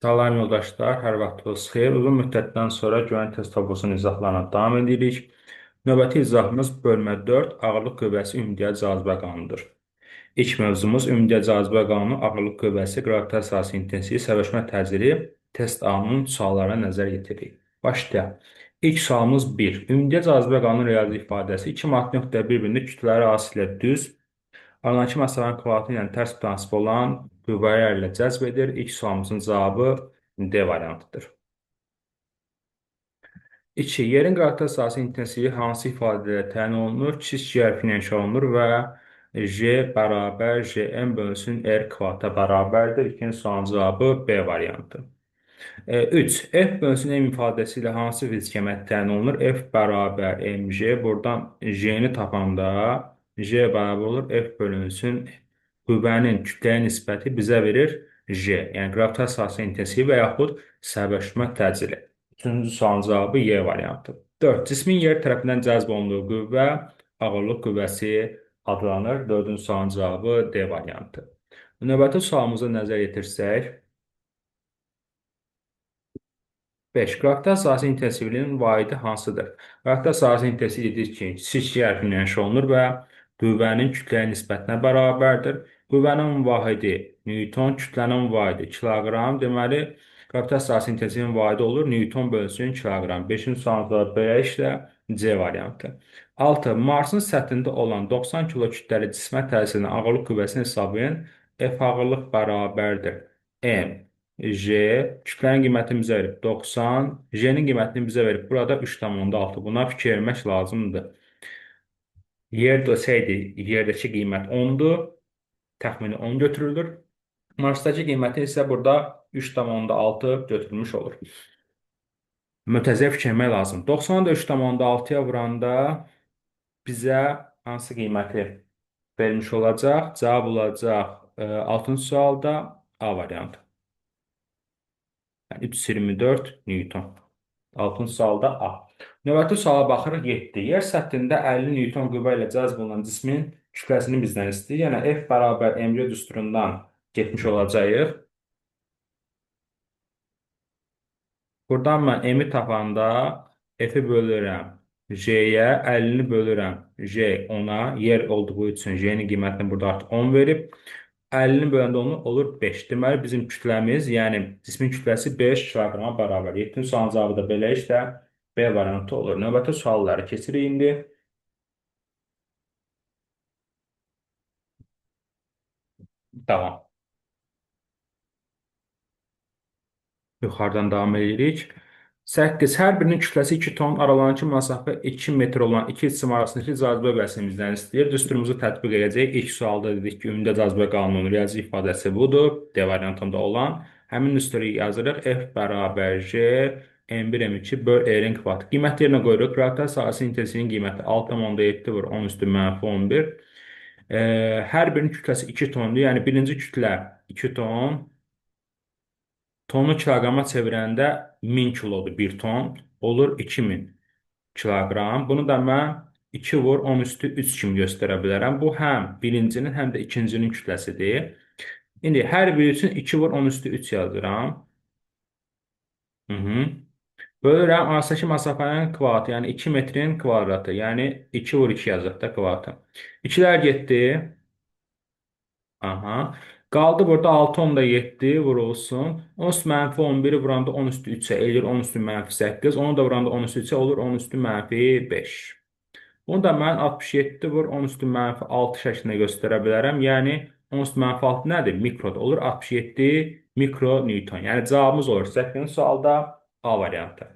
Salam yoldaşlar, hər vaxtınız xeyir. Uzun müddətdən sonra güvən test tablosunun izahlarına davam edirik. Növbəti izahımız bölmə 4, ağırlıq qüvvəsi ümumdiyyət cazibə qanunudur. İlk mövzumuz ümumdiyyət cazibə qanunu, ağırlıq qüvvəsi, qravitasiya intensivi, səbəşmə təcili test A-nın suallarına nəzər yetiririk. Başlayaq. İlk sualımız 1. Ümumdiyyət cazibə qanunu riyazi ifadəsi 2 maddə bir-birində kütlələri asilə düz aradakı məsafənin kvadratı ilə tərs prinsip olan qüvvələr ilə cəzb edir. İlk sualımızın cavabı D variantıdır. 2. Yerin qravitasiya intensivi hansı ifadə ilə təyin olunur? Kiçik hərfinə inşa olunur və J bərabər Jm bölünsün R kvadrata bərabərdir. İkinci sualın cavabı B variantı. 3. F bölünsün M ifadəsi ilə hansı fizik əməliyyat təyin olunur? F bərabər mj. Buradan J-ni tapanda J bərabər olur. F bölünsün qüvvənin kütləyə nisbəti bizə verir J. Yəni qravitasiya intensivi və yaxud səbəşmə təcili. Üçüncü sualın cavabı Y variantı. 4. Cismin yer tərəfindən cəzb olunduğu qüvvə ağırlıq qüvvəsi adlanır. Dördüncü sualın cavabı D variantı. Növbəti sualımıza nəzər yetirsək, 5. Qravitasiya intensivliyinin vahidi hansıdır? Qravitasiya intensivi dedik ki, kiçik hərflə inşa olunur və qüvvənin kütləyə nisbətinə bərabərdir. Qüvvənin vahidi Newton, kütlənin vahidi kiloqram. Deməli, qravitasiya intensivliyinin vahidi olur Newton bölünsün kiloqram. 5-ci sualda B işlə C variantı. 6. Marsın səthində olan 90 kilo kütləli cismə təsirinin ağırlıq qüvvəsini hesablayın. F ağırlıq bərabərdir M. J kütlənin qiymətini bizə verib 90, J-nin qiymətini bizə verib burada 3,6. Buna fikir vermək lazımdır. Yer desəydi, yerdəki qiymət 10-dur, təxmini 10 götürülür. Marsdakı qiyməti isə burada 3,6 götürülmüş olur. Mütəzə fikirmək lazım. 90-ı da 3,6-ya vuranda bizə hansı qiyməti vermiş olacaq? Cavab olacaq 6-cı sualda A variantı. 324 Newton. 6-cı sualda A. Növbəti suala baxırıq 7. Yer səthində 50 Newton qüvvə ilə cəzb olunan cismin kütləsini bizdən istəyir. Yəni F bərabər mg düsturundan getmiş olacağıq. Buradan mən M-i tapanda F-i bölürəm J-yə, 50-ni bölürəm J 10-a. Yer olduğu üçün J-nin qiymətini burada artıq 10 verib. 50-ni böləndə onu olur 5. Deməli, bizim kütləmiz, yəni cismin kütləsi 5 kiloqrama bərabər. 7-ci sualın cavabı da belə işlə B variantı olur. Növbəti sualları keçirik indi. Davam. Yuxarıdan davam edirik. 8. Hər birinin kütləsi 2 ton, aralarındakı məsafə 2 metr olan iki cisim arasındakı cazibə qüvvəsini bizdən istəyir. Düsturumuzu tətbiq edəcək. İlk sualda dedik ki, ümumdə cazibə qanununun riyazi ifadəsi budur. D variantında olan. Həmin düsturu yazırıq. F bərabər J M1 M2 böl R-in kvadratı. Qiymət yerinə qoyuruq. Qravitasiya sahəsinin intensivliyinin qiyməti 6,7 vur 10 üstü mənfi 11. Hər birinin kütləsi 2 tondur. Yəni birinci kütlə 2 ton. Tonu kiloqrama çevirəndə 1000 kilodur 1 ton. Olur 2000 kiloqram. Bunu da mən 2 vur 10 üstü 3 kimi göstərə bilərəm. Bu həm birincinin, həm də ikincinin kütləsidir. İndi hər biri üçün 2 vur 10 üstü 3 yazıram. Bölürəm arasındakı məsafənin kvadratı, yəni 2 metrin kvadratı. Yəni 2 vur 2 yazıq da kvadratı. 2-lər getdi. Aha. Qaldı burada 6,7 vurulsun. 10 üstü mənfi 11-i vuranda 10 üstü 3-ə eləyir 10 üstü mənfi 8. Onu da vuranda 10 üstü 3-ə olur 10 üstü mənfi 5. Bunu da mən 67 vur 10 üstü mənfi 6 şəklində göstərə bilərəm. Yəni 10 üstü mənfi 6 nədir? Mikrodur. Olur 67 mikro Newton. Yəni cavabımız olur 8-ci sualda A variantı.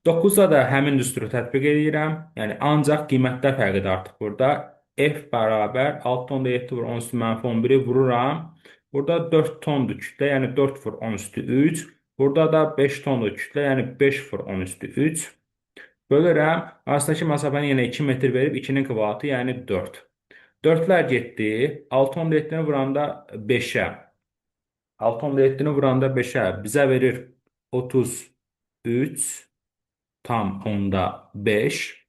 9-da da həmin düsturu tətbiq edirəm. Yəni ancaq qiymətlər fərqidir artıq burada. F bərabər 6,7 vur 10 üstü mənfi 11-i vururam. Burada 4 tondur kütlə, yəni 4 vur 10 üstü 3. Burada da 5 tondur kütlə, yəni 5 vur 10 üstü 3. Bölürəm. Arasındakı məsafəni yenə 2 metr verib 2-nin kvadratı, yəni 4. 4-lər getdi. 6,7-ni vuranda 5-ə. 6,7-ni vuranda 5-ə bizə verir 33 tam onda 5.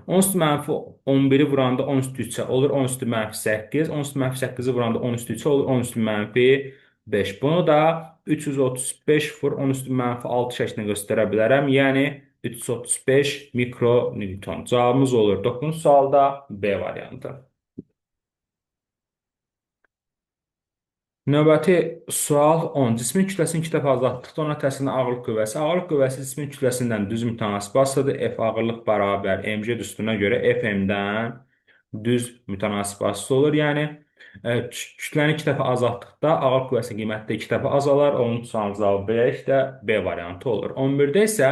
10 üstü mənfi 11-i vuranda 10 üstü 3-ə olur 10 üstü mənfi 8. 10 üstü mənfi 8-i vuranda 10 üstü 3-ə olur 10 üstü mənfi 5. Bunu da 335 vur 10 üstü mənfi 6 şəklində göstərə bilərəm. Yəni 335 mikronewton. Cavabımız olur 9-cu sualda B variantı. Növbəti sual 10. Cismin kütləsinin 2 dəfə azaltdıqda ona təsdiqlənən ağırlıq qüvvəsi. Ağırlıq qüvvəsi cismin kütləsindən düz mütənasib asılıdır. F ağırlıq bərabər mc düsturuna görə F m-dən düz mütənasib asılı olur. Yəni kütləni 2 dəfə azaltdıqda ağırlıq qüvvəsinin qiyməti də 2 dəfə azalar. Onun sualın cavabı beləliklə B variantı olur. 11-də isə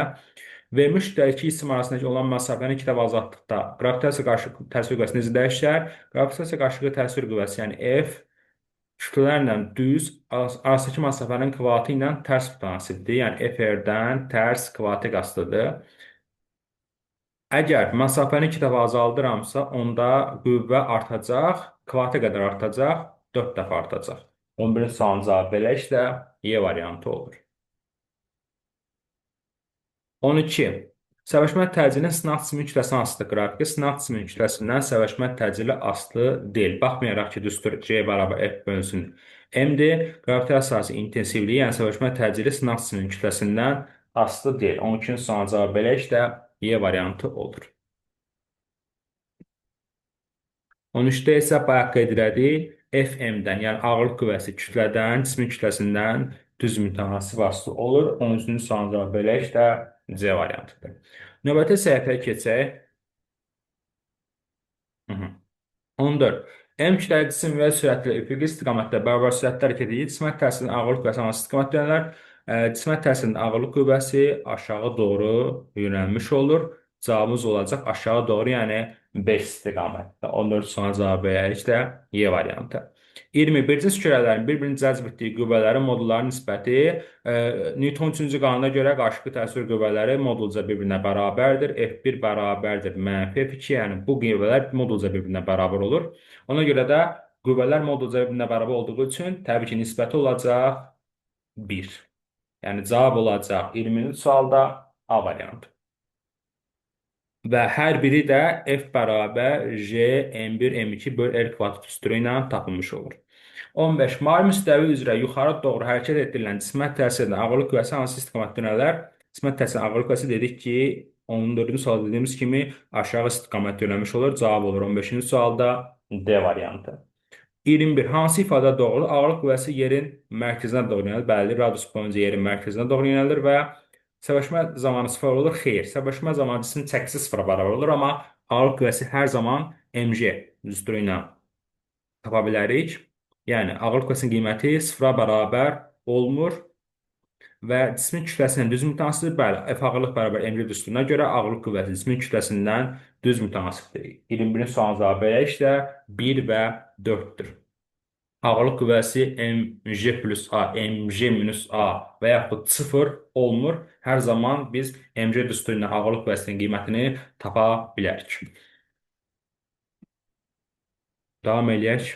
verilmiş kütləli iki cisim arasındakı olan məsafəni 2 dəfə azaltdıqda qravitasiya qarşılıqlı təsir qüvvəsi necə dəyişər? Qravitasiya qarşılıqlı təsir qüvvəsi, yəni F kütlələrlə düz arasındakı məsafənin kvadrati ilə tərs mütənasibdir. Yəni FR-dən tərs kvadratik asılıdır. Əgər məsafəni 2 dəfə azaldıramsa, onda qüvvə artacaq, kvadrata qədər artacaq, 4 dəfə artacaq. 11-ci sualın cavabı beləliklə E variantı olur. 12. Səvəşmə təcilinin sınaq cismin kütləsinə asılı qrafiki sınaq cismin kütləsindən səvəşmə təcili asılı deyil. Baxmayaraq ki, düstur C bərabər F bölünsün M-dir. Qravitasiyası intensivliyi, yəni səvəşmə təcili sınaq cismin kütləsindən asılı deyil. 12-ci sualın cavabı beləliklə E variantı olur. 13-də isə bayaq qeyd elədik, FM-dən, yəni ağırlıq qüvvəsi kütlədən, cismin kütləsindən düz mütənasib asılı olur. 13-cü sualın cavabı beləliklə C variantıdır. Növbəti səhifəyə keçək. 14. M kütləli cisim və sürətli üfüqi istiqamətdə bərabər sürətlə hərəkət edir. Cismət təsirinin ağırlıq qüvvəsi hansı istiqamətdə yönələr? Cismət təsirinin ağırlıq qüvvəsi aşağı doğru yönəlmiş olur. Cavabımız olacaq aşağı doğru, yəni 5 istiqamətdə. 14 sualın cavabı beləliklə E variantı. 20. Bir cins kürələrin bir-birini cəzb etdiyi qüvvələrin modullarının nisbəti Newton 3-cü qanuna görə qarşılıqlı təsir qüvvələri modulca bir-birinə bərabərdir. F1 bərabərdir mənfi F2, yəni bu qüvvələr modulca bir-birinə bərabər olur. Ona görə də qüvvələr modulca bir-birinə bərabər olduğu üçün təbii ki, nisbəti olacaq 1. Yəni cavab olacaq 20-ci sualda A variantı. Və hər biri də F bərabər J M1 M2 böl R kvadrat düsturu ilə tapılmış olur. 15. Mavi müstəvi üzrə yuxarı doğru hərəkət etdirilən cismət təsirinə ağırlıq qüvvəsi hansı istiqamətdə yönələr? Cismət təsirinə ağırlıq qüvvəsi dedik ki, 14-cü sualda dediyimiz kimi aşağı istiqamətdə yönəlmiş olur. Cavab olur 15-ci sualda D variantı. 21. Hansı ifadə doğrudur? Ağırlıq qüvvəsi yerin mərkəzinə doğru yönəlir. Bəli, radius boyunca yerin mərkəzinə doğru yönəlir və səbəşmə zamanı sıfır olur. Xeyr, səbəşmə zamanı cismin çəkisi sıfıra bərabər olur, amma ağırlıq qüvvəsi hər zaman mg düsturu ilə tapa bilərik. Yəni, ağırlıq qüvvəsinin qiyməti sıfıra bərabər olmur və cismin kütləsindən düz mütənasibdir. Bəli, F ağırlıq bərabər mg düsturuna görə ağırlıq qüvvəsi cismin kütləsindən düz mütənasibdir. 21-ci sualın cavabı beləliklə 1 və 4-dür. Ağırlıq qüvvəsi mg plus a, mg minus a və yaxud 0 olmur. Hər zaman biz mg düsturu ilə ağırlıq qüvvəsinin qiymətini tapa bilərik. Davam edək.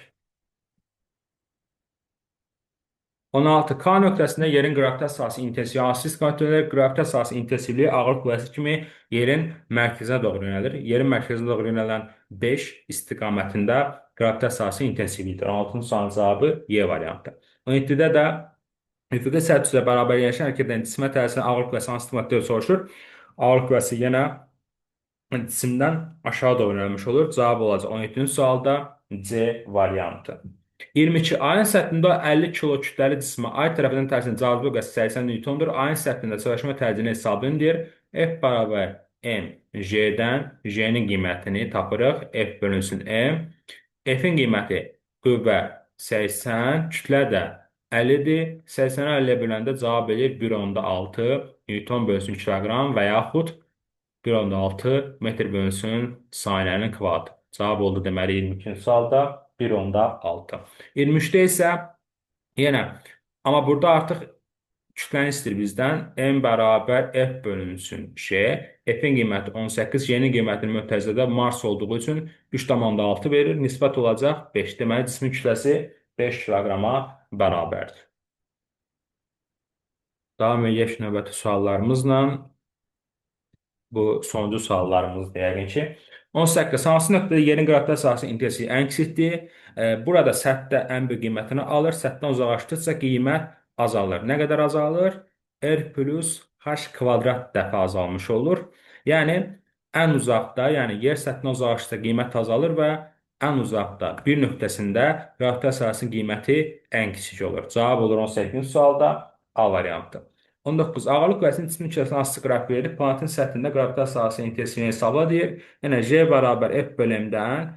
16. K nöqtəsində yerin qravitasiyası intensivliyi hansı istiqamətdə yönəlir? Qravitasiya sahəsi intensivliyi ağırlıq qüvvəsi kimi yerin mərkəzinə doğru yönəlir. Yerin mərkəzinə doğru yönələn 5 istiqamətində qravitasiya sahəsi intensivliyidir. 16-cı sualın cavabı E variantı. 17-də də üfüqi səthi üzrə bərabər yerləşən hərəkət edən cismə təsirinin ağırlıq qüvvəsi hansı istiqamətdə soruşur? Ağırlıq qüvvəsi yenə cisimdən aşağı doğru yönəlmiş olur. Cavab olacaq 17-ci sualda C variantı. 22. Ayın səthində 50 kilo kütləli cismə ay tərəfindən təsirin cazibə qüvvəsi 80 Newtondur. Ayın səthində çalışma təcili hesablanır. F bərabər M J-dən J-nin qiymətini tapırıq. F bölünsün M. F-in qiyməti qüvvə 80, kütlə də 50-dir. 80-ə 50-yə böləndə cavab verir 1.6 Newton bölünsün kiloqram və yaxud 1.6 metr bölünsün saniyənin kvadratı. Cavab oldu deməli 22-ci sualda 1.6. 23-də isə yenə, amma burada artıq kütləni istəyir bizdən. M bərabər F bölünsün J. F-in qiyməti 18, J-nin qiymətinin mötərizədə Mars olduğu üçün 3.6 verir. Nisbət olacaq 5. Deməli, cismin kütləsi 5 kiloqrama bərabərdir. Davam edək növbəti suallarımızla. Bu sonuncu suallarımızdır yəqin ki. 18. Hansı nöqtədə yerin qravitasiyaya sahəsinin intensivi ən kiçikdir? Burada səthdə ən böyük qiymətini alır. Səthdən uzaqlaşdıqca qiymət azalır. Nə qədər azalır? R plus H kvadrat dəfə azalmış olur. Yəni, ən uzaqda, yəni yer səthindən uzaqlaşdıqca qiymət azalır və ən uzaqda bir nöqtəsində qravitasiya sahəsinin qiyməti ən kiçik olur. Cavab olur 18-ci sualda A variantı. 19. Ağırlıq vəzinin cismin kütləsinin asılı qrafiyi verilib, planetin səthində qravitasiya sahəsinin intensivini hesabla deyir. Yəni, J bərabər F bölümdən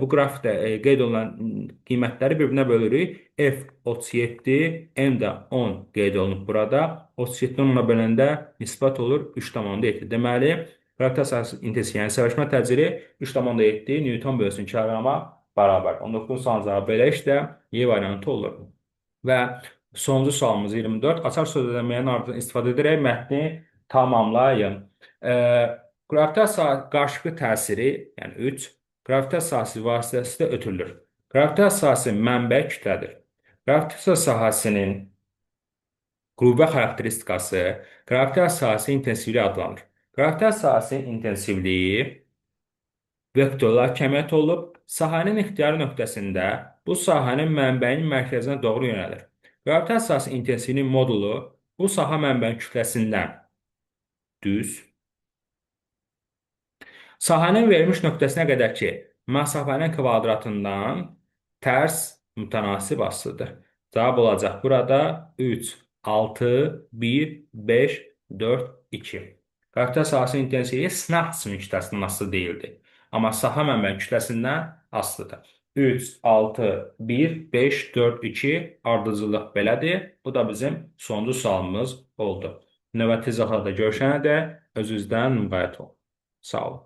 bu qrafikdə qeyd olunan qiymətləri bir-birinə bölürük. F 37, M də 10 qeyd olunub burada. 37-dən 10-a böləndə nisbət olur 3,7. Deməli, qravitasiya sahəsinin intensivi, yəni səbəşmə təcili 3,7 Newton bölsün kiloqrama bərabər. 19 sualın cavabı belə işte Y variantı olur. Və sonuncu sualımız 24. Açar sözləməyin ardından istifadə edərək mətni tamamlayın. Qravitasiya qarşılıqlı təsiri, yəni 3, qravitasiya sahəsi vasitəsilə ötürülür. Qravitasiya sahəsi mənbə kütlədir. Qravitasiya sahəsinin qüvvə xarakteristikası qravitasiya sahəsi intensivliyi adlanır. Qravitasiya sahəsinin intensivliyi vektorlar kəmiyyət olub, sahənin ixtiyari nöqtəsində bu sahənin mənbəyin mərkəzinə doğru yönəlir. Qravitasiya sahəsinin intensivliyinin modulu bu sahə mənbəyin kütləsindən düz, sahənin verilmiş nöqtəsinə qədər ki, məsafənin kvadratından tərs mütənasib asılıdır. Cavab olacaq burada 3, 6, 1, 5, 4, 2. Qravitasiya sahəsinin intensivliyi sınaq cismin kütləsindən asılı deyildi. Amma sahə mənbəyin kütləsindən asılıdır. 3, 6, 1, 5, 4, 2 ardıcıllıq belədir. Bu da bizim sonuncu sualımız oldu. Növbəti izahatda görüşənə də özünüzdən müğayət olun. Sağ olun.